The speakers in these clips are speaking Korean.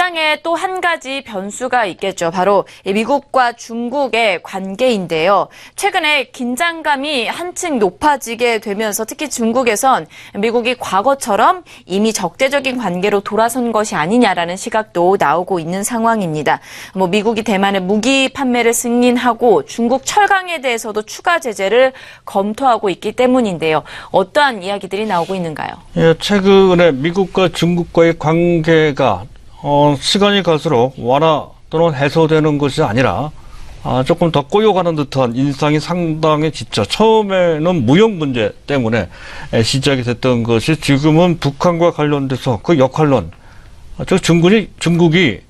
긴장에 또 한 가지 변수가 있겠죠. 바로 미국과 중국의 관계인데요. 최근에 긴장감이 한층 높아지게 되면서 특히 중국에선 미국이 과거처럼 이미 적대적인 관계로 돌아선 것이 아니냐라는 시각도 나오고 있는 상황입니다. 미국이 대만의 무기 판매를 승인하고 중국 철강에 대해서도 추가 제재를 검토하고 있기 때문인데요. 어떠한 이야기들이 나오고 있는가요? 예, 최근에 미국과 중국과의 관계가 시간이 갈수록 완화 또는 해소되는 것이 아니라 조금 더 꼬여가는 듯한 인상이 상당히 짙죠. 처음에는 무역 문제 때문에 시작이 됐던 것이 지금은 북한과 관련돼서 그 역할론, 중국이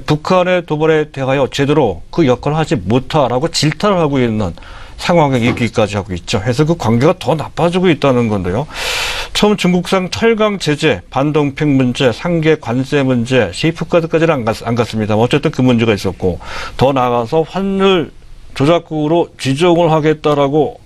북한의 도발에 대하여 제대로 그 역할을 하지 못하라고 질타를 하고 있는 상황에 이르기까지 하고 있죠. 그래서 그 관계가 더 나빠지고 있다는 건데요. 처음 중국산 철강 제재, 반동평 문제, 상계 관세 문제, 세이프카드까지는 안 갔습니다. 어쨌든 그 문제가 있었고, 더 나아가서 환율 조작국으로 지정을 하겠다라고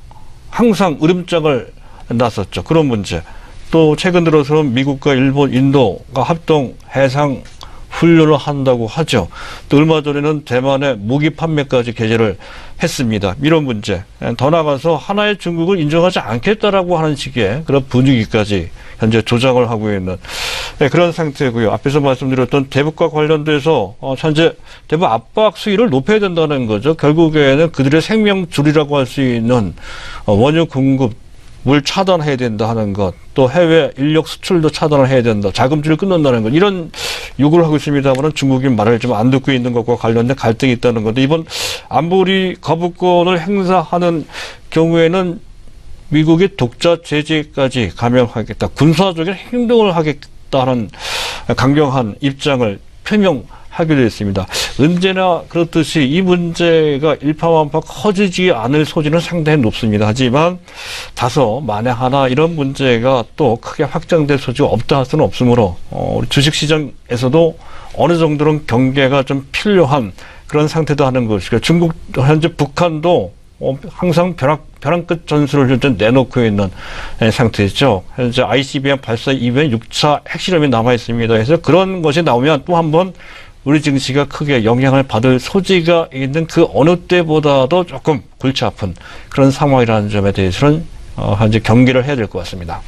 항상 으름장을 놨었죠. 그런 문제. 또 최근 들어서는 미국과 일본, 인도가 합동 해상 훈련을 한다고 하죠. 또 얼마 전에는 대만의 무기 판매까지 개최를 했습니다. 이런 문제. 더 나아가서 하나의 중국을 인정하지 않겠다라고 하는 식의 그런 분위기까지 현재 조장을 하고 있는 그런 상태고요. 앞에서 말씀드렸던 대북과 관련돼서 현재 대북 압박 수위를 높여야 된다는 거죠. 결국에는 그들의 생명줄이라고 할 수 있는 원유 공급 물 차단해야 된다 하는 것, 또 해외 인력 수출도 차단을 해야 된다, 자금줄을 끊는다는 것, 이런 요구를 하고 있습니다만 중국이 말을 좀 안 듣고 있는 것과 관련된 갈등이 있다는 건데, 이번 안보리 거부권을 행사하는 경우에는 미국이 독자 제재까지 감행하겠다, 군사적인 행동을 하겠다는 강경한 입장을 표명하기로 했습니다. 언제나 그렇듯이 이 문제가 일파만파 커지지 않을 소지는 상당히 높습니다. 하지만 다소 만에 하나 이런 문제가 또 크게 확장될 소지가 없다 할 수는 없으므로 우리 주식시장에서도 어느 정도는 경계가 좀 필요한 그런 상태도 하는 것이고, 중국 현재 북한도 항상 벼랑 끝 전술을 현재 내놓고 있는 상태죠. 현재 ICBM 발사 이후에 6차 핵실험이 남아 있습니다. 그래서 그런 것이 나오면 또 한번 우리 증시가 크게 영향을 받을 소지가 있는 그 어느 때보다도 조금 골치 아픈 그런 상황이라는 점에 대해서는 현재 경계를 해야 될 것 같습니다.